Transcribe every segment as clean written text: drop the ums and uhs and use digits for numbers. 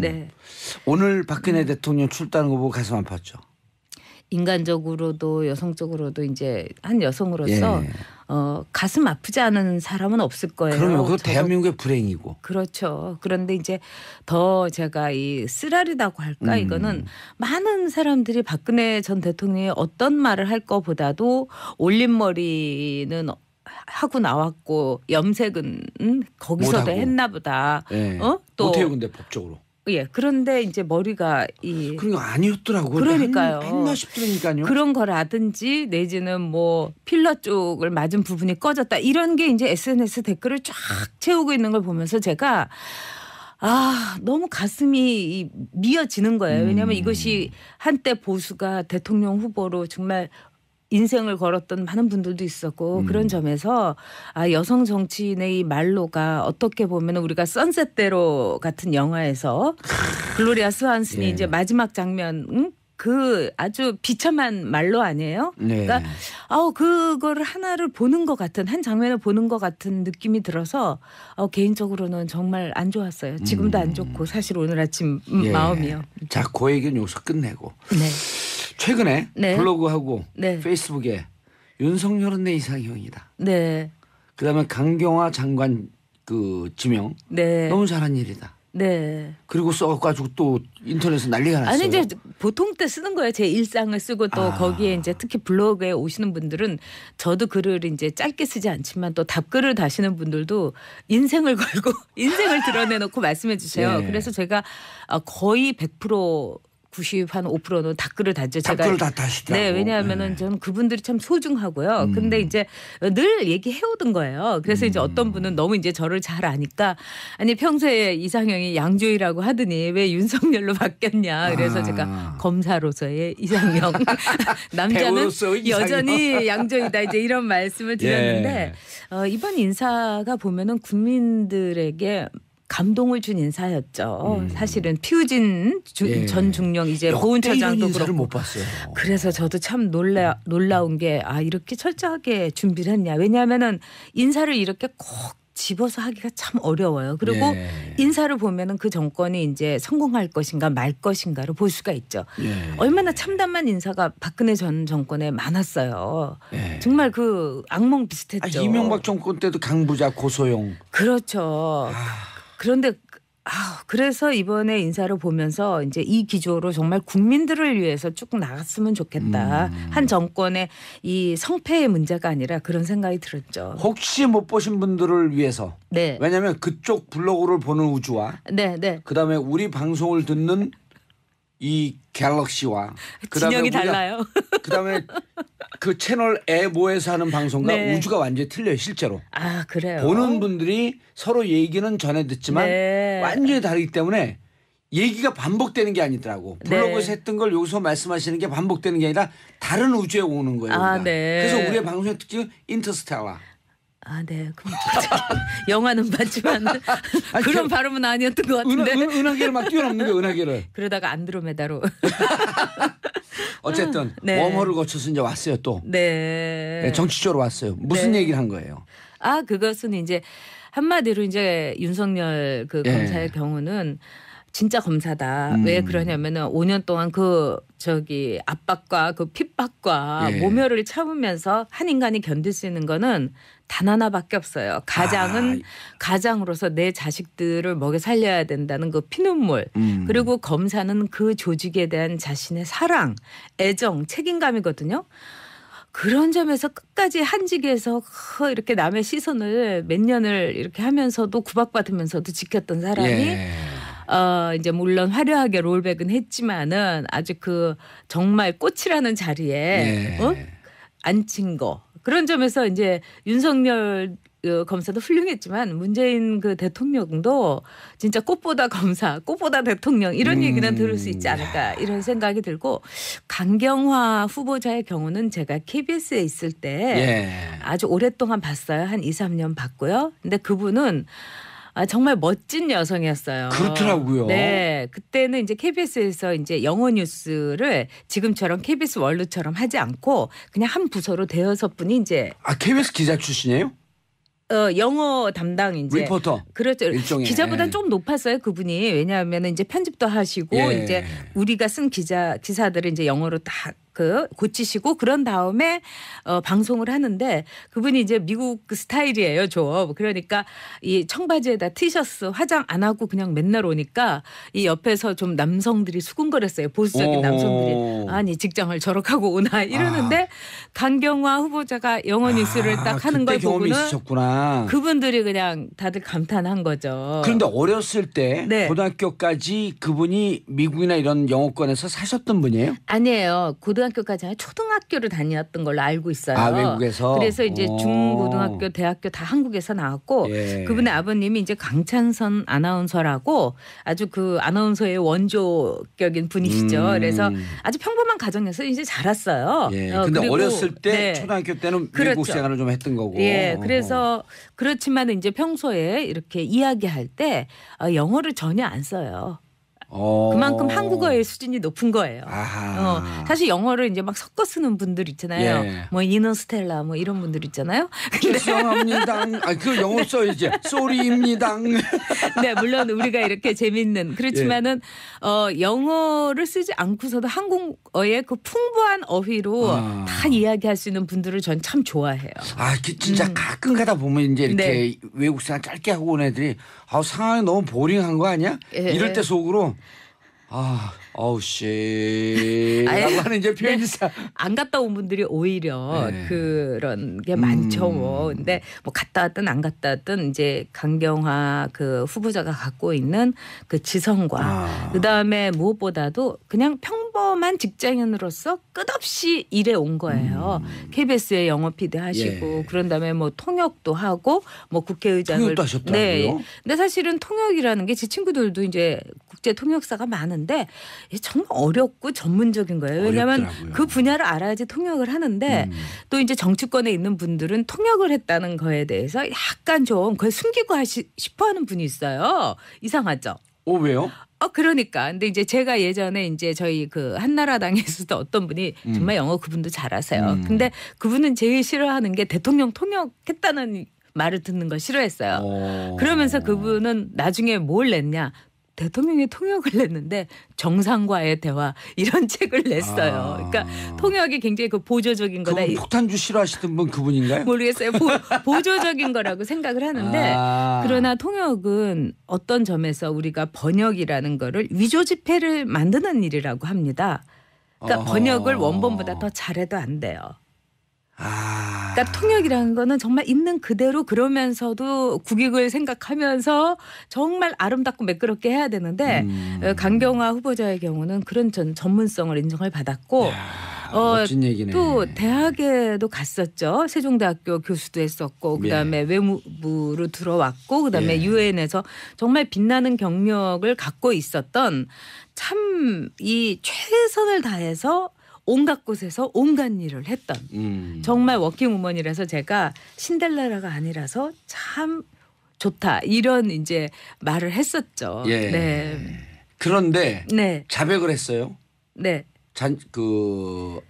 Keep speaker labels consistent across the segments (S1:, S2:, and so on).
S1: 네.
S2: 오늘 박근혜 대통령 출두하는 거 보고 가슴 아팠죠.
S1: 인간적으로도 여성적으로도 이제 한 여성으로서
S2: 예.
S1: 가슴 아프지 않은 사람은 없을 거예요.
S2: 그럼요. 그거 대한민국의 불행이고.
S1: 그렇죠. 그런데 이제 더 제가 이 쓰라리다고 할까 이거는 많은 사람들이 박근혜 전 대통령이 어떤 말을 할 거보다도 올림머리는 하고 나왔고 염색은 거기서도
S2: 못하고.
S1: 했나 보다.
S2: 예.
S1: 또
S2: 못해요 근데 법적으로.
S1: 예. 그런데 이제 머리가
S2: 그런 거 아니었더라고요.
S1: 그러니까요.
S2: 했나 싶더라니까요.
S1: 그런 거라든지 내지는 뭐 필러 쪽을 맞은 부분이 꺼졌다 이런 게 이제 SNS 댓글을 쫙 채우고 있는 걸 보면서 제가 너무 가슴이 미어지는 거예요. 왜냐하면 이것이 한때 보수가 대통령 후보로 정말 인생을 걸었던 많은 분들도 있었고 그런 점에서 여성 정치인의 이 말로가 어떻게 보면 우리가 선셋대로 같은 영화에서 글로리아 스완슨이
S2: 예.
S1: 이제 마지막 장면 그 아주 비참한 말로 아니에요?
S2: 네.
S1: 그러니까 그거를 하나를 보는 것 같은 한 장면을 보는 것 같은 느낌이 들어서 개인적으로는 정말 안 좋았어요. 지금도 안 좋고 사실 오늘 아침
S2: 예.
S1: 마음이요.
S2: 자, 그 얘기는 여기서 끝내고.
S1: 네.
S2: 최근에
S1: 네.
S2: 블로그하고
S1: 네.
S2: 페이스북에 윤석열은 내 이상형이다.
S1: 네.
S2: 그다음에 강경화 장관 그 지명
S1: 네.
S2: 너무 잘한 일이다.
S1: 네.
S2: 그리고 써가지고 또 인터넷에 난리가 났어요.
S1: 아니 이제 보통 때 쓰는 거예요. 제 일상을 쓰고 또 거기에 이제 특히 블로그에 오시는 분들은 저도 글을 이제 짧게 쓰지 않지만 또 답글을 다시는 분들도 인생을 걸고 인생을 드러내놓고 말씀해 주세요.
S2: 예.
S1: 그래서 제가 거의 100% 90한5%는 답글을 다죠.
S2: 답글을 다 다시더라고.
S1: 네, 왜냐하면은 저는 그분들이 참 소중하고요. 근데 이제 늘 얘기해오던 거예요. 그래서 이제 어떤 분은 너무 이제 저를 잘 아니까 아니 평소에 이상형이 양조위라고 하더니 왜 윤석열로 바뀌었냐. 그래서 제가 검사로서의 이상형, 남자는
S2: 배우로서 이상형.
S1: 여전히 양조위다. 이제 이런 말씀을 드렸는데 이번 인사가 보면은 국민들에게 감동을 준 인사였죠. 사실은 피우진 전 중령 이제 보훈처장도
S2: 인사를
S1: 그렇고.
S2: 못 봤어요.
S1: 그래서 저도 참 놀라운 게 이렇게 철저하게 준비를 했냐. 왜냐하면은 인사를 이렇게 꼭 집어서 하기가 참 어려워요. 그리고
S2: 예.
S1: 인사를 보면은 그 정권이 이제 성공할 것인가 말 것인가를 볼 수가 있죠.
S2: 예.
S1: 얼마나 참담한 인사가 박근혜 전 정권에 많았어요.
S2: 예.
S1: 정말 그 악몽 비슷했죠.
S2: 이명박 정권 때도 강부자 고소영.
S1: 그렇죠. 그런데 그래서 이번에 인사를 보면서 이제 이 기조로 정말 국민들을 위해서 쭉 나갔으면 좋겠다. 한 정권의 이 성패의 문제가 아니라 그런 생각이 들었죠.
S2: 혹시 못 보신 분들을 위해서.
S1: 네.
S2: 왜냐하면 그쪽 블로그를 보는 우주와
S1: 네, 네.
S2: 그다음에 우리 방송을 듣는 이 갤럭시와
S1: 진영이 달라요.
S2: 그다음에 그 채널 에모에서 하는 방송과
S1: 네.
S2: 우주가 완전히 틀려요 실제로.
S1: 그래요.
S2: 보는 분들이 서로 얘기는 전해 듣지만
S1: 네.
S2: 완전히 다르기 때문에 얘기가 반복되는 게 아니더라고. 블로그에서
S1: 네.
S2: 했던 걸 여기서 말씀하시는 게 반복되는 게 아니라 다른 우주에 오는 거예요. 우리가.
S1: 네.
S2: 그래서 우리의 방송의 특징은 인터스텔라.
S1: 네. 그럼 영화는 봤지만 그런 발음은 아니었던 것 같은데.
S2: 은하계를 막 뛰어넘는 거예요. 은하계를.
S1: 그러다가 안드로메다로.
S2: 어쨌든
S1: 네.
S2: 웜홀을 거쳐서 이제 왔어요 또.
S1: 네.
S2: 정치적으로 왔어요. 무슨
S1: 네.
S2: 얘기를 한 거예요?
S1: 그것은 이제 한마디로 이제 윤석열 그
S2: 예.
S1: 검사의 경우는 진짜 검사다. 왜 그러냐면은 5년 동안 그 압박과 그 핍박과
S2: 예.
S1: 모멸을 참으면서 한 인간이 견딜 수 있는 거는 단 하나밖에 없어요. 가장으로서 내 자식들을 먹여 살려야 된다는 그 피눈물. 그리고 검사는 그 조직에 대한 자신의 사랑, 애정, 책임감이거든요. 그런 점에서 끝까지 한직에서 이렇게 남의 시선을 몇 년을 이렇게 하면서도 구박받으면서도 지켰던 사람이
S2: 예.
S1: 이제 물론 화려하게 롤백은 했지만은 아주 그 정말 꽃이라는 자리에
S2: 예.
S1: 앉힌 거. 그런 점에서 이제 윤석열 검사도 훌륭했지만 문재인 그 대통령도 진짜 꽃보다 검사, 꽃보다 대통령 이런 얘기는 들을 수 있지 않을까 이런 생각이 들고 강경화 후보자의 경우는 제가 KBS에 있을 때 아주 오랫동안 봤어요. 한 2, 3년 봤고요. 근데 그분은 정말 멋진 여성이었어요.
S2: 그렇더라고요.
S1: 네. 그때는 이제 KBS에서 이제 영어 뉴스를 지금처럼 KBS 월드처럼 하지 않고 그냥 한 부서로 대여섯 분이 이제
S2: KBS 기자 출신이에요?
S1: 영어 담당 이제
S2: 리포터.
S1: 그렇죠.
S2: 일종의.
S1: 기자보다는 좀 높았어요 그분이. 왜냐하면 이제 편집도 하시고
S2: 예.
S1: 이제 우리가 쓴 기사들을 이제 영어로 다 고치시고 그런 다음에 방송을 하는데 그분이 이제 미국 스타일이에요 좀. 그러니까 이 청바지에다 티셔츠 화장 안 하고 그냥 맨날 오니까 이 옆에서 좀 남성들이 수군거렸어요. 보수적인 남성들이. 아니 직장을 저렇게 하고 오나 이러는데 강경화 후보자가 영어 뉴스를 딱 하는 걸
S2: 경험이
S1: 보고는
S2: 있으셨구나.
S1: 그분들이 그냥 다들 감탄한 거죠.
S2: 그런데 어렸을 때
S1: 네.
S2: 고등학교까지 그분이 미국이나 이런 영어권에서 사셨던 분이에요?
S1: 아니에요. 고등학교까지 아니라 초등학교를 다녔던 걸로 알고 있어요.
S2: 아, 외국에서?
S1: 그래서 이제 중고등학교, 대학교 다 한국에서 나왔고
S2: 예.
S1: 그분의 아버님이 이제 강찬선 아나운서라고 아주 그 아나운서의 원조격인 분이시죠. 그래서 아주 평범한 가정에서 이제 자랐어요.
S2: 예. 근데
S1: 그리고
S2: 어렸을 때
S1: 네.
S2: 초등학교 때는
S1: 그렇죠.
S2: 미국 생활을 좀 했던 거고.
S1: 예, 그래서 그렇지만 이제 평소에 이렇게 이야기할 때 영어를 전혀 안 써요. 그만큼 한국어의 수준이 높은 거예요.
S2: 아하.
S1: 사실 영어를 이제 막 섞어 쓰는 분들 있잖아요.
S2: 예.
S1: 뭐 이너스텔라 뭐 이런 분들 있잖아요.
S2: 죄송합니다. 그 영어 써야지. 쏘리입니다.
S1: 네, 물론 우리가 이렇게 재밌는 그렇지만은 영어를 쓰지 않고서도 한국어의 그 풍부한 어휘로 다 이야기할 수 있는 분들을 전 참 좋아해요.
S2: 아, 진짜 가끔 가다 보면 이제 이렇게
S1: 네.
S2: 외국 생활 짧게 하고 온 애들이 상황이 너무 보링한 거 아니야?
S1: 예.
S2: 이럴 때 속으로 어우 씨. 라고 하는 이제 표현이
S1: 안 갔다 온 분들이 오히려
S2: 네.
S1: 그런 게 많죠. 뭐. 근데 뭐 갔다 왔든 안 갔다 왔든 이제 강경화 그 후보자가 갖고 있는 그 지성과 그다음에 무엇보다도 그냥 평범한 직장인으로서 끝없이 일해 온 거예요. KBS에 영어 PD 하시고
S2: 예.
S1: 그런 다음에 뭐 통역도 하고 뭐 국회의장을
S2: 통역도 하셨더라고요.
S1: 네. 근데 사실은 통역이라는 게 제 친구들도 이제 국제 통역사가 많은데 정말 어렵고 전문적인 거예요. 왜냐하면
S2: 어렵더라고요.
S1: 그 분야를 알아야지 통역을 하는데 또 이제 정치권에 있는 분들은 통역을 했다는 거에 대해서 약간 좀 그걸 숨기고 싶어하는 분이 있어요. 이상하죠.
S2: 왜요?
S1: 그러니까. 근데 이제 제가 예전에 이제 저희 그 한나라당에서도 어떤 분이 정말 영어 그분도 잘하세요. 근데 그분은 제일 싫어하는 게 대통령 통역했다는 말을 듣는 걸 싫어했어요. 그러면서 그분은 나중에 뭘 냈냐. 대통령이 통역을 냈는데 정상과의 대화 이런 책을 냈어요. 그러니까 통역이 굉장히 그 보조적인 거다.
S2: 그분 폭탄주 싫어하시던 분 그분인가요?
S1: 모르겠어요. 보조적인 거라고 생각을 하는데 그러나 통역은 어떤 점에서 우리가 번역이라는 거를 위조 지폐를 만드는 일이라고 합니다. 그러니까 번역을 원본보다 더 잘해도 안 돼요. 그러니까 통역이라는 거는 정말 있는 그대로 그러면서도 국익을 생각하면서 정말 아름답고 매끄럽게 해야 되는데 강경화 후보자의 경우는 그런 전문성을 인정을 받았고
S2: 멋진 얘기네.
S1: 또 대학에도 갔었죠. 세종대학교 교수도 했었고 그다음에 외무부로 들어왔고 그다음에 유엔에서 정말 빛나는 경력을 갖고 있었던 참 이 최선을 다해서 온갖 곳에서 온갖 일을 했던 정말 워킹우먼이라서 제가 신델라라가 아니라서 참 좋다 이런 이제 말을 했었죠.
S2: 예.
S1: 네.
S2: 그런데
S1: 네.
S2: 자백을 했어요.
S1: 네.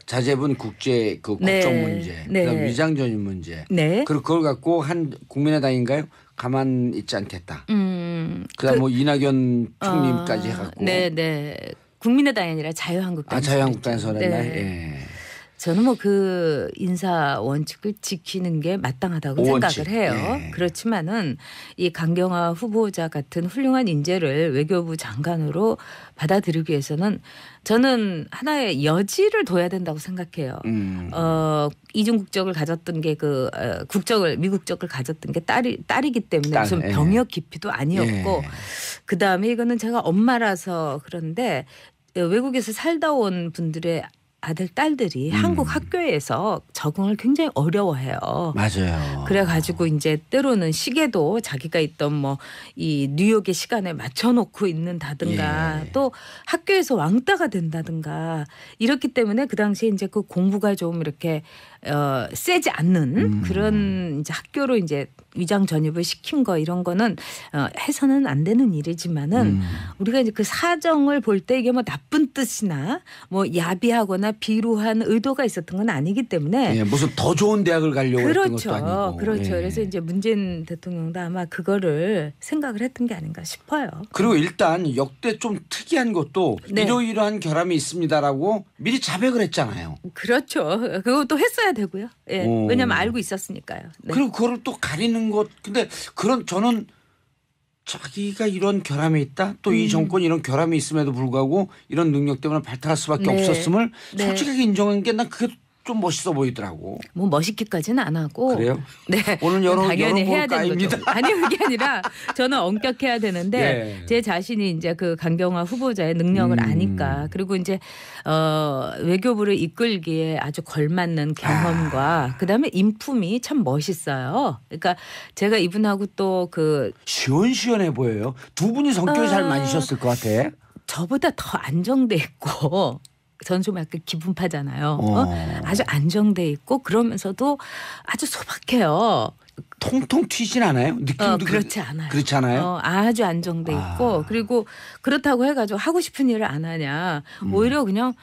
S2: 자제분 국제 그
S1: 네.
S2: 국정 문제,
S1: 네.
S2: 그다음 위장 전입 문제.
S1: 네.
S2: 그리고 그걸 갖고 한 국민의당인가요? 가만 있지 않겠다. 그다음 뭐 이낙연 총리까지 해갖고.
S1: 네. 국민의당이 아니라 자유한국당.
S2: 자유한국당에서 그랬나요?
S1: 네.
S2: 예.
S1: 저는 뭐 그 인사 원칙을 지키는 게 마땅하다고
S2: 원칙.
S1: 생각을 해요.
S2: 예.
S1: 그렇지만은 이 강경화 후보자 같은 훌륭한 인재를 외교부 장관으로 받아들이기 위해서는 저는 하나의 여지를 둬야 된다고 생각해요. 이중 국적을 가졌던 게 미국적을 가졌던 게 딸이기 때문에 무슨 병역 기피도 아니었고 그 다음에 이거는 제가 엄마라서 그런데 외국에서 살다 온 분들의 아들 딸들이 한국 학교에서 적응을 굉장히 어려워해요.
S2: 맞아요.
S1: 그래가지고 이제 때로는 시계도 자기가 있던 뭐 이 뉴욕의 시간에 맞춰놓고 있는다든가 또 학교에서 왕따가 된다든가 이렇기 때문에 그 당시에 이제 그 공부가 좀 이렇게 세지 않는 그런 이제 학교로 이제 위장 전입을 시킨 거 이런 거는 해서는 안 되는 일이지만은 우리가 이제 그 사정을 볼 때 이게 뭐 나쁜 뜻이나 뭐 야비하거나 비루한 의도가 있었던 건 아니기 때문에
S2: 예, 무슨 더 좋은 대학을 가려고 했던 것도 아니고.
S1: 그렇죠.
S2: 예.
S1: 그래서 이제 문재인 대통령도 아마 그거를 생각을 했던 게 아닌가 싶어요.
S2: 그리고 일단 역대 좀 특이한 것도
S1: 네.
S2: 이러이러한 결함이 있습니다라고 미리 자백을 했잖아요.
S1: 그렇죠. 그것도 했어야 되고요. 예. 왜냐하면 알고 있었으니까요. 네.
S2: 그리고 그걸 또 가리는 것. 근데 저는 자기가 이런 결함이 있다. 또 이 정권이 이런 결함이 있음에도 불구하고 이런 능력 때문에 발탁할 수밖에
S1: 네.
S2: 없었음을
S1: 네.
S2: 솔직하게 인정한 게 난 그게 좀 멋있어 보이더라고.
S1: 뭐 멋있기까지는 안 하고.
S2: 그래요?
S1: 네.
S2: 오늘
S1: 당연히 해야 되는
S2: 까입니다.
S1: 거죠. 아니 그게 아니라 저는 엄격해야 되는데
S2: 예.
S1: 제 자신이 이제 그 강경화 후보자의 능력을 아니까 그리고 이제 외교부를 이끌기에 아주 걸맞는 경험과 그다음에 인품이 참 멋있어요. 그러니까 제가 이분하고 또 그
S2: 시원시원해 보여요. 두 분이 성격이 잘 맞으셨을 것 같아.
S1: 저보다 더 안정돼 있고 전 좀 약간 기분파잖아요. 아주 안정돼 있고 그러면서도 아주 소박해요.
S2: 통통 튀진 않아요? 느낌도
S1: 그렇지 않아요.
S2: 그렇지 않아요?
S1: 아주 안정돼 있고 그리고 그렇다고 해가지고 하고 싶은 일을 안 하냐. 오히려 그냥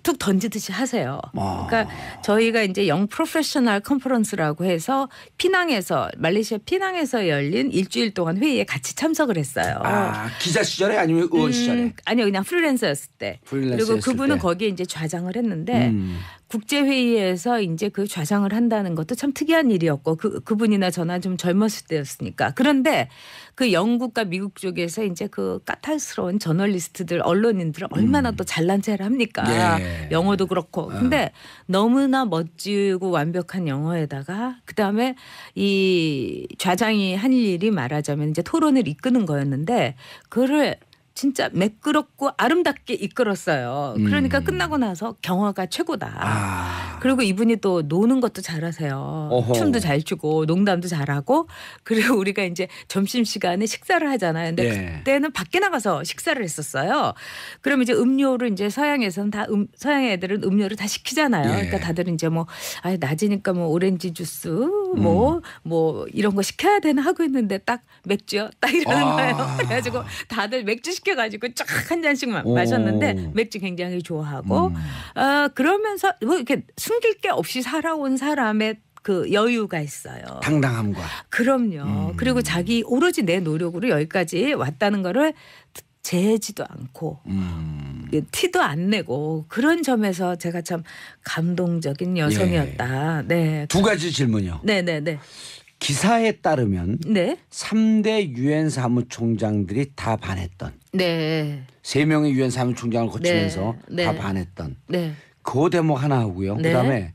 S1: 툭툭 던지듯이 하세요. 그러니까 저희가 이제 영 프로페셔널 컨퍼런스라고 해서 피낭에서 말레이시아 피낭에서 열린 일주일 동안 회의에 같이 참석을 했어요.
S2: 기자 시절에 아니면 의원 시절에?
S1: 아니요, 그냥 프리랜서였을 때. 그리고 그분은 거기에 이제 좌장을 했는데 국제회의에서 이제 그 좌장을 한다는 것도 참 특이한 일이었고 그분이나 저나 좀 젊었을 때였으니까. 그런데 그 영국과 미국 쪽에서 이제 그 까탈스러운 저널리스트들 언론인들은 얼마나 또 잘난 체를 합니까.
S2: 예.
S1: 영어도 그렇고. 근데 너무나 멋지고 완벽한 영어에다가 그다음에 이 좌장이 한 일이 말하자면 이제 토론을 이끄는 거였는데 그거를 진짜 매끄럽고 아름답게 이끌었어요. 그러니까 끝나고 나서 경화가 최고다. 그리고 이분이 또 노는 것도 잘하세요.
S2: 어허.
S1: 춤도 잘 추고 농담도 잘하고 그리고 우리가 이제 점심시간에 식사를 하잖아요. 근데
S2: 예.
S1: 그때는 밖에 나가서 식사를 했었어요. 그러면 이제 음료를 이제 서양에서는 다 서양 애들은 음료를 다 시키잖아요.
S2: 예.
S1: 그러니까 다들 이제 뭐 낮이니까 뭐 오렌지 주스 뭐 이런 거 시켜야 되나 하고 있는데 딱 맥주요. 딱 이러는 거예요. 그래가지고 다들 맥주 시켜가지고 쫙 한 잔씩 마셨는데 맥주 굉장히 좋아하고 그러면서 뭐 이렇게 숨길 게 없이 살아온 사람의 그 여유가 있어요.
S2: 당당함과.
S1: 그럼요. 그리고 자기 오로지 내 노력으로 여기까지 왔다는 거를 재지도 않고 티도 안 내고 그런 점에서 제가 참 감동적인 여성이었다. 네.
S2: 두 가지 질문이요.
S1: 네네네.
S2: 기사에 따르면
S1: 네.
S2: 3대 유엔 사무총장들이 다 반했던.
S1: 네.
S2: 3명의 유엔 사무총장을 거치면서
S1: 네.
S2: 다
S1: 네.
S2: 반했던.
S1: 네.
S2: 그 대목 하나 하고요.
S1: 네.
S2: 그다음에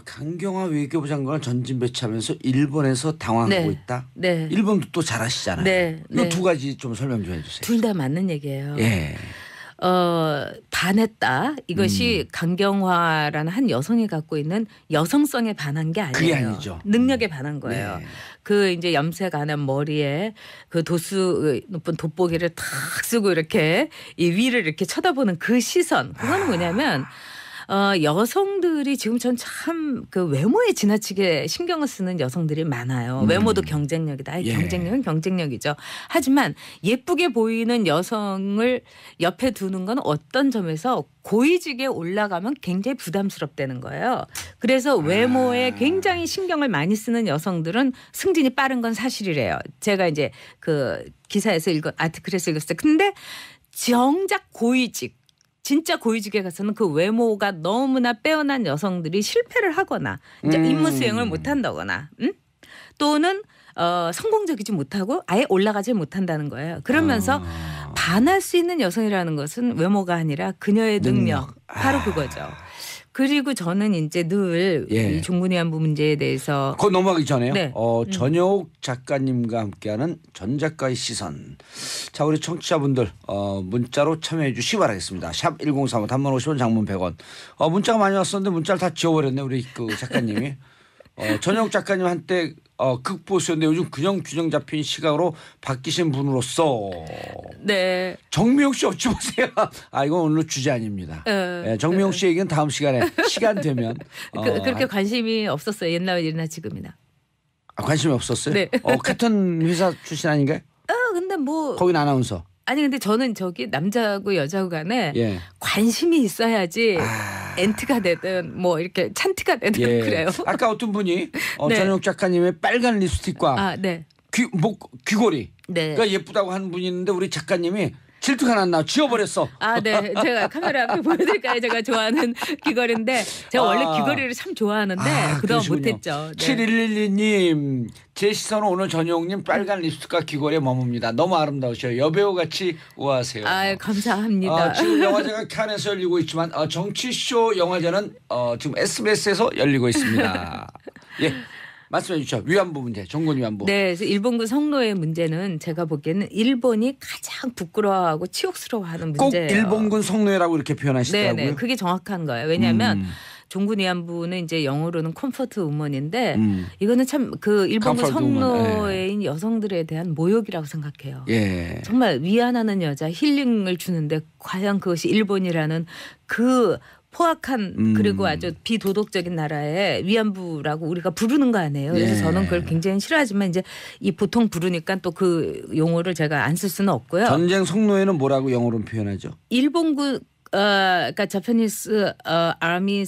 S2: 강경화 외교부 장관을 전진 배치하면서 일본에서 당황하고
S1: 네.
S2: 있다.
S1: 네.
S2: 일본도 또 잘하시잖아요.
S1: 네.
S2: 이거
S1: 네.
S2: 두 가지 좀 설명 좀 해주세요.
S1: 둘 다 맞는 얘기예요.
S2: 예.
S1: 반했다. 이것이 강경화라는 한 여성이 갖고 있는 여성성에 반한 게 아니에요.
S2: 그게 아니죠.
S1: 능력에 반한 거예요.
S2: 네.
S1: 그 이제 염색 안 한 머리에 그 도수 높은 돋보기를 탁 쓰고 이렇게 이 위를 이렇게 쳐다보는 그 시선. 그거는 뭐냐면 여성들이 지금 전 참 그 외모에 지나치게 신경을 쓰는 여성들이 많아요. 외모도 경쟁력이다.
S2: 예.
S1: 경쟁력은 경쟁력이죠. 하지만 예쁘게 보이는 여성을 옆에 두는 건 어떤 점에서 고위직에 올라가면 굉장히 부담스럽다는 거예요. 그래서 외모에 굉장히 신경을 많이 쓰는 여성들은 승진이 빠른 건 사실이래요. 제가 이제 그 기사에서 아티클에서 읽었을 때. 근데 정작 고위직 진짜 고위직에 가서는 그 외모가 너무나 빼어난 여성들이 실패를 하거나 이제 임무 수행을 못한다거나 또는 성공적이지 못하고 아예 올라가지 못한다는 거예요. 그러면서 반할 수 있는 여성이라는 것은 외모가 아니라 그녀의 능력. 바로 그거죠. 그리고 저는 이제 늘 이 종군위안부 문제에 대해서
S2: 그거 넘어가기 전에요.
S1: 네.
S2: 전효옥 작가님과 함께하는 전 작가의 시선. 자, 우리 청취자분들 문자로 참여해 주시기 바라겠습니다. 샵 1035 단문 50원 장문 100원. 문자가 많이 왔었는데 문자를 다 지워버렸네 우리 그 작가님이. 전효옥 작가님 한때 극보수였는데 요즘 균형 잡힌 시각으로 바뀌신 분으로서
S1: 네.
S2: 정미용 씨 어찌 보세요. 이건 오늘 주제 아닙니다. 정미용 씨 얘기는 다음 시간에 시간 되면.
S1: 그렇게 관심이 없었어요. 옛날이나 지금이나.
S2: 관심이 없었어요?
S1: 네.
S2: 같은 회사 출신 아닌가요?
S1: 근데 뭐
S2: 거긴 아나운서.
S1: 아니 근데 저는 저기 남자고 여자고 간에
S2: 예.
S1: 관심이 있어야지 엔트가 되든 뭐 이렇게 찬트가 되든
S2: 예.
S1: 그래요.
S2: 아까 어떤 분이
S1: 네.
S2: 전용 작가님의 빨간 립스틱과
S1: 네.
S2: 귀걸이가
S1: 네.
S2: 예쁘다고 하는 분이 있는데 우리 작가님이 질투가 났나 지워버렸어.
S1: 네. 제가 카메라 앞에 보여드릴까요? 제가 좋아하는 귀걸이인데 제가 원래 귀걸이를 참 좋아하는데 그동안 못했죠. 네.
S2: 7112님 제 시선은 오늘 전용님 빨간 립스틱과 귀걸이에 머뭅니다. 너무 아름다우셔요. 여배우같이 우아하세요.
S1: 감사합니다.
S2: 지금 영화제가 칸에서 열리고 있지만 정치쇼 영화제는 지금 SBS에서 열리고 있습니다. 예. 말씀해 주시죠. 위안부 문제, 정권 위안부.
S1: 네, 그래서 일본군 성노예 문제는 제가 보기에는 일본이 가장 부끄러워하고 치욕스러워하는 문제예요.
S2: 꼭 일본군 성노예라고 이렇게 표현하시더라고요.
S1: 네, 그게 정확한 거예요. 왜냐하면 종군 위안부는 이제 영어로는 컴포트 우먼인데 이거는 참 그 일본군 성노예인 여성들에 대한 모욕이라고 생각해요.
S2: 예.
S1: 정말 위안하는 여자, 힐링을 주는데 과연 그것이 일본이라는 그 포악한 그리고 아주 비도덕적인 나라의 위안부라고 우리가 부르는 거 아니에요. 그래서
S2: 예.
S1: 저는 그걸 굉장히 싫어하지만 이제 이 보통 부르니까 또 그 용어를 제가 안 쓸 수는 없고요.
S2: 전쟁 성노예는 뭐라고 영어로 표현하죠?
S1: 일본군 그러니까 자파니스 아미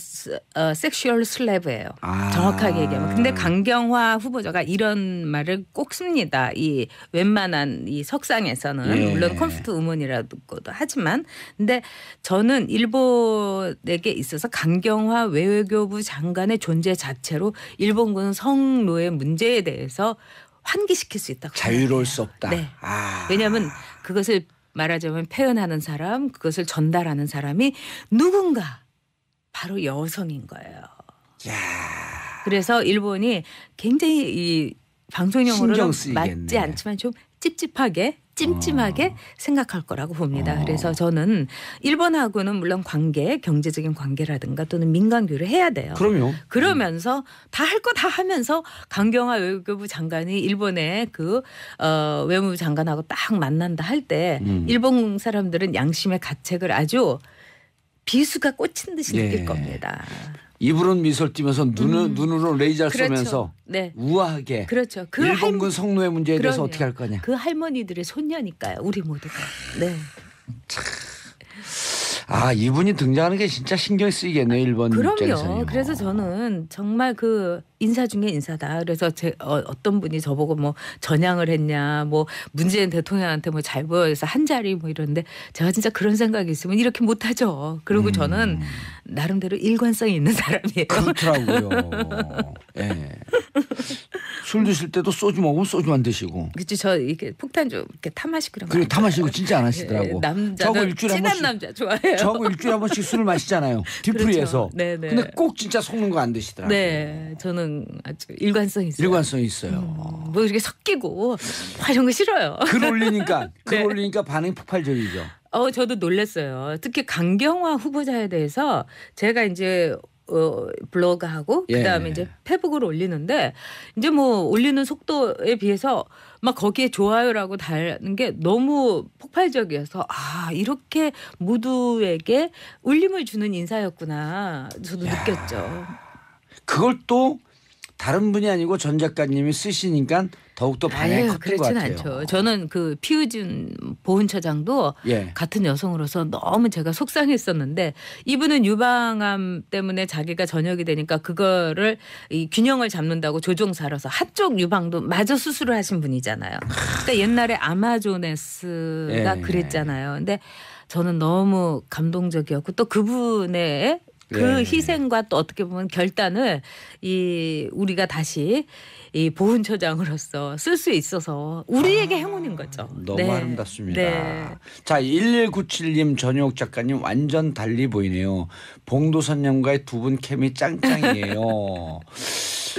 S1: 섹슈얼 슬래브예요. 정확하게 얘기하면. 근데 강경화 후보자가 이런 말을 꼭 씁니다. 이 웬만한 이 석상에서는
S2: 예.
S1: 물론 컴포트 우먼이라고도 하지만 근데 저는 일본에게 있어서 강경화 외교부 장관의 존재 자체로 일본군 성노예 문제에 대해서 환기시킬 수 있다고
S2: 자유로울
S1: 생각해요.
S2: 수 없다.
S1: 네. 왜냐하면 그것을 말하자면 표현하는 사람, 그것을 전달하는 사람이 누군가 바로 여성인 거예요.
S2: 야.
S1: 그래서 일본이 굉장히 이 방송용어로는
S2: 신경
S1: 맞지
S2: 쓰이겠네.
S1: 않지만 좀 찝찝하게 찜찜하게 생각할 거라고 봅니다. 그래서 저는 일본하고는 물론 관계, 경제적인 관계라든가 또는 민간 교류를 해야 돼요.
S2: 그럼요.
S1: 그러면서 다 할 거 다 하면서 강경화 외교부 장관이 일본의 그 외무부 장관하고 딱 만난다 할 때 일본 사람들은 양심의 가책을 아주 비수가 꽂힌 듯이
S2: 예.
S1: 느낄 겁니다.
S2: 입으로는 미소를 띠면서 눈으로 레이저를
S1: 그렇죠.
S2: 쏘면서
S1: 네.
S2: 우아하게
S1: 그렇죠. 그
S2: 일본군 성노예 문제에 대해서
S1: 그럼요.
S2: 어떻게 할 거냐.
S1: 그 할머니들의 손녀니까요. 우리 모두가. 네.
S2: 이분이 등장하는 게 진짜 신경 쓰이겠네요. 일본 입장에서는요.
S1: 그럼요. 그래서 저는 정말 그 인사 중에 인사다. 그래서 어떤 분이 저보고 뭐 전향을 했냐, 뭐 문재인 대통령한테 뭐 잘 보여서 한 자리 뭐 이러는데 제가 진짜 그런 생각이 있으면 이렇게 못하죠. 그리고 저는 나름대로 일관성이 있는 사람이에요.
S2: 그렇더라고요. 예. 술 드실 때도 소주 먹으면 소주만 드시고.
S1: 그렇죠. 저 이렇게 폭탄 좀 이렇게 타 마시고 그런 거.
S2: 그리고 타 마시고 진짜 안 하시더라고.
S1: 남자는
S2: 일주일에 한
S1: 진한
S2: 번씩
S1: 남자 좋아해요.
S2: 저하고 일주일에 한 번씩 술을 마시잖아요. 뒤풀이에서.
S1: 그렇죠. 네네.
S2: 근데 꼭 진짜 속는 거 안 드시더라고요.
S1: 네, 저는 아주 일관성 있어요.
S2: 일관성이 있어요.
S1: 뭐 이렇게 섞이고 이런 거 싫어요.
S2: 글 올리니까
S1: 네.
S2: 반응이 폭발적이죠.
S1: 저도 놀랐어요. 특히 강경화 후보자에 대해서 제가 이제 블로그하고
S2: 예.
S1: 그다음에 이제 페북을 올리는데 이제 뭐 올리는 속도에 비해서 막 거기에 좋아요라고 달는 게 너무 폭발적이어서 이렇게 모두에게 울림을 주는 인사였구나 저도 느꼈죠.
S2: 그걸 또 다른 분이 아니고 전 작가님이 쓰시니까 더욱더 반응이 컸던 것
S1: 그렇진
S2: 같아요.
S1: 않죠. 저는 그 피우준 보훈처장도
S2: 예.
S1: 같은 여성으로서 너무 제가 속상했었는데 이분은 유방암 때문에 자기가 전역이 되니까 그거를 이 균형을 잡는다고 조종사로서 한쪽 유방도 마저 수술을 하신 분이잖아요. 그러니까 옛날에 아마조네스가
S2: 예.
S1: 그랬잖아요. 근데 저는 너무 감동적이었고 또 그분의 그
S2: 예.
S1: 희생과 또 어떻게 보면 결단을 우리가 다시 이 보훈처장으로서 쓸 수 있어서 우리에게 행운인 거죠.
S2: 너무 아름답습니다.
S1: 네.
S2: 자, 1197님 전용욱 작가님 완전 달리 보이네요. 봉도선님과의 두 분 케미 짱짱이에요.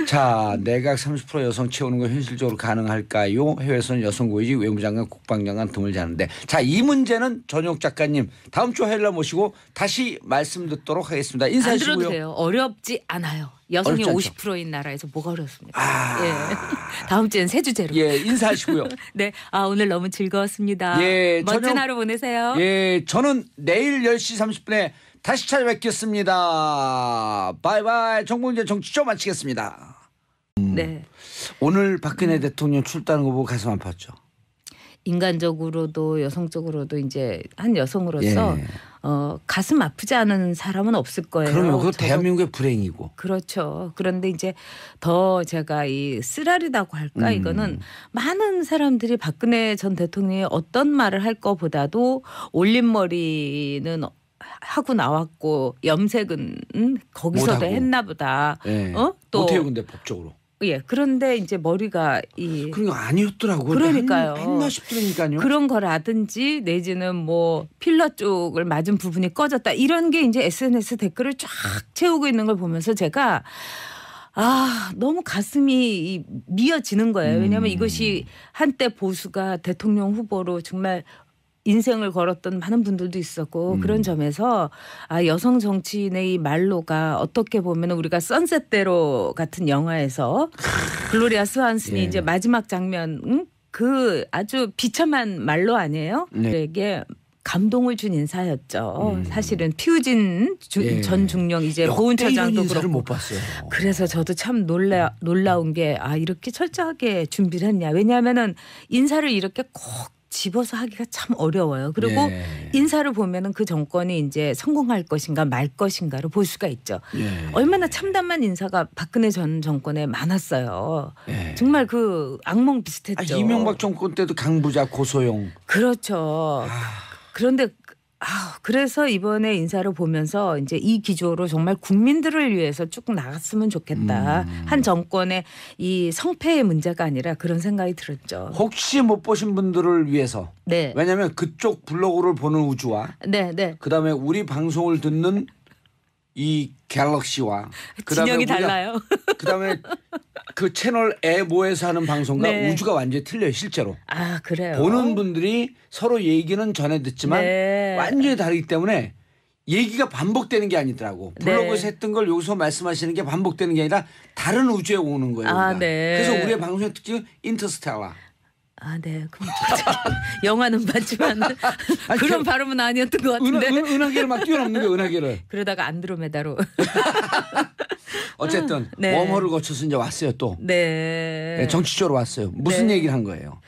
S2: 자, 내각 30% 여성 채우는 거 현실적으로 가능할까요? 해외에서는 여성 고위직 외무장관, 국방장관 등을 자는데 자, 이 문제는 전용욱 작가님 다음 주 화요일 날 모시고 다시 말씀 듣도록 하겠습니다.
S1: 안
S2: 인사하시고요.
S1: 들어도 돼요. 어렵지 않아요. 여성이
S2: 어렵지 않죠.
S1: 50%인 나라에서 뭐가 어렵습니다. 예. 다음 주엔 새 주제로.
S2: 예, 인사하시고요.
S1: 네. 오늘 너무 즐거웠습니다.
S2: 예,
S1: 멋진 하루 보내세요.
S2: 예, 저는 내일 10시 30분에 다시 찾아뵙겠습니다. 바이바이. 정봉재 정치쇼 마치겠습니다.
S1: 네.
S2: 오늘 박근혜 대통령 출두하는 거 보고 가슴 아팠죠.
S1: 인간적으로도 여성적으로도 이제 한 여성으로서
S2: 예.
S1: 가슴 아프지 않은 사람은 없을 거예요.
S2: 그러면 그거
S1: 저도
S2: 대한민국의 불행이고.
S1: 그렇죠. 그런데 이제 더 제가 이 쓰라리다고 할까 이거는 많은 사람들이 박근혜 전 대통령이 어떤 말을 할 거보다도 올림머리는 하고 나왔고 염색은 거기서도
S2: 못하고.
S1: 했나 보다.
S2: 예.
S1: 또
S2: 못해요 근데 법적으로.
S1: 예. 그런데 이제 머리가
S2: 그런 거 아니었더라고요.
S1: 그러니까요.
S2: 했나 싶더라니까요.
S1: 그런 거라든지 내지는 뭐 필러 쪽을 맞은 부분이 꺼졌다 이런 게 이제 SNS 댓글을 쫙 채우고 있는 걸 보면서 제가 너무 가슴이 미어지는 거예요. 왜냐하면 이것이 한때 보수가 대통령 후보로 정말 인생을 걸었던 많은 분들도 있었고 그런 점에서 여성 정치인의 이 말로가 어떻게 보면 우리가 선셋대로 같은 영화에서 글로리아 스완슨이
S2: 예.
S1: 이제 마지막 장면 그 아주 비참한 말로 아니에요?
S2: 네.
S1: 그에게 감동을 준 인사였죠. 사실은 피우진
S2: 예.
S1: 전 중령 이제
S2: 역대
S1: 보훈
S2: 이런
S1: 처장도
S2: 인사를
S1: 그렇고
S2: 못 봤어요.
S1: 그래서 저도 참 놀라운 게 이렇게 철저하게 준비를 했냐. 왜냐하면은 인사를 이렇게 꼭 집어서 하기가 참 어려워요. 그리고
S2: 예.
S1: 인사를 보면은 그 정권이 이제 성공할 것인가 말 것인가를 볼 수가 있죠.
S2: 예.
S1: 얼마나 참담한 인사가 박근혜 전 정권에 많았어요.
S2: 예.
S1: 정말 그 악몽 비슷했죠.
S2: 이명박 정권 때도 강부자 고소영.
S1: 그렇죠. 그런데 그래서 이번에 인사를 보면서 이제 이 기조로 정말 국민들을 위해서 쭉 나갔으면 좋겠다. 한 정권의 이 성패의 문제가 아니라 그런 생각이 들었죠.
S2: 혹시 못 보신 분들을 위해서.
S1: 네.
S2: 왜냐하면 그쪽 블로그를 보는 우주와
S1: 네, 네.
S2: 그다음에 우리 방송을 듣는 이 갤럭시와
S1: 진영이 달라요.
S2: 그다음에 그 채널 에모에서 하는 방송과
S1: 네.
S2: 우주가 완전히 틀려요 실제로.
S1: 그래요.
S2: 보는 분들이 서로 얘기는 전해 듣지만
S1: 네.
S2: 완전히 다르기 때문에 얘기가 반복되는 게 아니더라고. 블로그에서 했던 걸 여기서 말씀하시는 게 반복되는 게 아니라 다른 우주에 오는 거예요. 우리가.
S1: 네.
S2: 그래서 우리의 방송의 특징은 인터스텔라.
S1: 네. 그럼 영화는 봤지만 그런 발음은 아니었던 것 같은데.
S2: 은하계를 막 뛰어넘는 거예요. 은하계를.
S1: 그러다가 안드로메다로.
S2: 어쨌든
S1: 네.
S2: 웜홀을 거쳐서 이제 왔어요 또.
S1: 네.
S2: 정치적으로 왔어요. 무슨
S1: 네.
S2: 얘기를 한 거예요?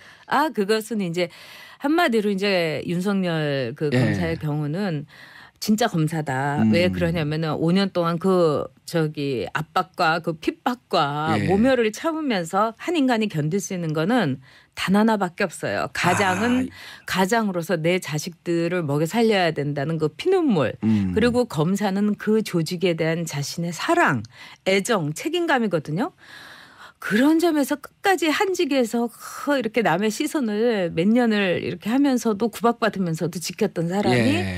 S1: 그것은 이제 한마디로 이제 윤석열 그
S2: 예.
S1: 검사의 경우는 진짜 검사다. 왜 그러냐면은 5년 동안 압박과 그 핍박과
S2: 예.
S1: 모멸을 참으면서 한 인간이 견딜 수 있는 거는 단 하나밖에 없어요. 가장으로서 내 자식들을 먹여 살려야 된다는 그 피눈물. 그리고 검사는 그 조직에 대한 자신의 사랑, 애정, 책임감이거든요. 그런 점에서 끝까지 한직에서 이렇게 남의 시선을 몇 년을 이렇게 하면서도 구박받으면서도 지켰던 사람이
S2: 예.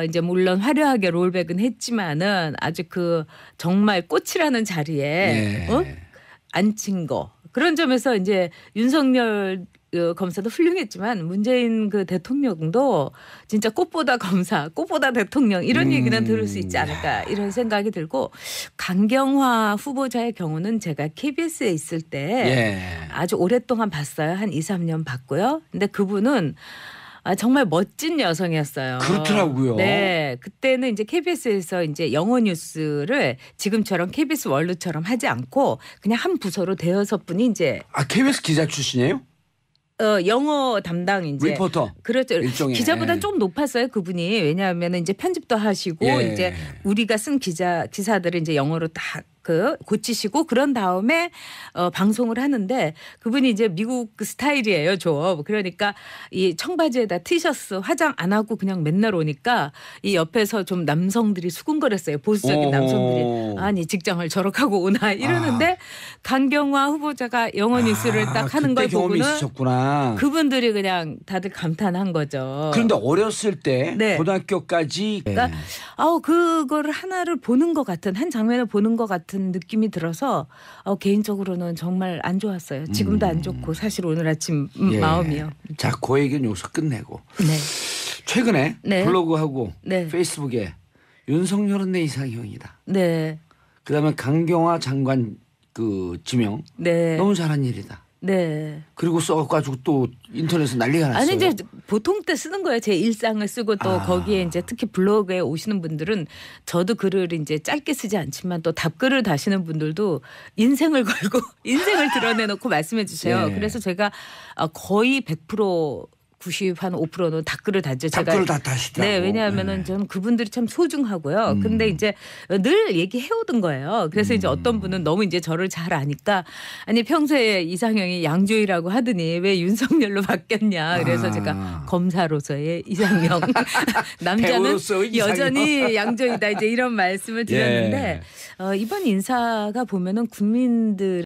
S1: 이제 물론 화려하게 롤백은 했지만은 아주 그 정말 꽃이라는 자리에
S2: 예.
S1: 앉힌 거. 그런 점에서 이제 윤석열 검사도 훌륭했지만 문재인 그 대통령도 진짜 꽃보다 검사, 꽃보다 대통령 이런 얘기는 들을 수 있지 않을까 이런 생각이 들고 강경화 후보자의 경우는 제가 KBS에 있을 때 아주 오랫동안 봤어요. 한 2, 3년 봤고요. 근데 그분은 정말 멋진 여성이었어요.
S2: 그렇더라고요.
S1: 네. 그때는 이제 KBS에서 이제 영어 뉴스를 지금처럼 KBS 월드처럼 하지 않고 그냥 한 부서로 대여섯 분이 이제
S2: KBS 기자 출신이에요?
S1: 영어 담당 이제
S2: 리포터.
S1: 그렇죠.
S2: 일종의.
S1: 기자보다 좀 높았어요 그분이. 왜냐하면 이제 편집도 하시고 이제 우리가 쓴 기사들을 이제 영어로 다 고치시고 그런 다음에 방송을 하는데 그분이 이제 미국 스타일이에요 좀. 그러니까 이 청바지에다 티셔츠 화장 안 하고 그냥 맨날 오니까 이 옆에서 좀 남성들이 수군거렸어요. 보수적인 남성들이. 아니 직장을 저렇게 하고 오나 이러는데 강경화 후보자가 영어 뉴스를 딱 하는 걸 보고는
S2: 있었구나.
S1: 그분들이 그냥 다들 감탄한 거죠.
S2: 그런데 어렸을 때
S1: 네.
S2: 고등학교까지
S1: 그러니까 그거를 하나를 보는 것 같은 한 장면을 보는 것 같은 느낌이 들어서 개인적으로는 정말 안 좋았어요. 지금도 안 좋고 사실 오늘 아침 마음이요.
S2: 자, 그 얘기는 여기서 끝내고.
S1: 네.
S2: 최근에
S1: 네.
S2: 블로그하고
S1: 네.
S2: 페이스북에 윤석열은 내 이상형이다.
S1: 네.
S2: 그다음에 강경화 장관 그 지명
S1: 네.
S2: 너무 잘한 일이다.
S1: 네.
S2: 그리고 써가지고 또 인터넷에 난리가 났어요.
S1: 아니 이제 보통 때 쓰는 거예요. 제 일상을 쓰고 또 거기에 이제 특히 블로그에 오시는 분들은 저도 글을 이제 짧게 쓰지 않지만 또 답글을 다시는 분들도 인생을 걸고 인생을 드러내놓고 말씀해 주세요.
S2: 예.
S1: 그래서 제가 거의 100% 95%는 답글을 다죠.
S2: 답글을 다 다시더라고.
S1: 네, 왜냐하면은 저는 그분들이 참 소중하고요. 근데 이제 늘 얘기해오던 거예요. 그래서 이제 어떤 분은 너무 이제 저를 잘 아니까 아니 평소에 이상형이 양조위라고 하더니 왜 윤석열로 바뀌었냐. 그래서 제가 검사로서의 이상형, 남자는
S2: 배우로서의 이상형.
S1: 여전히 양조위다 이제 이런 말씀을 드렸는데 이번 인사가 보면은 국민들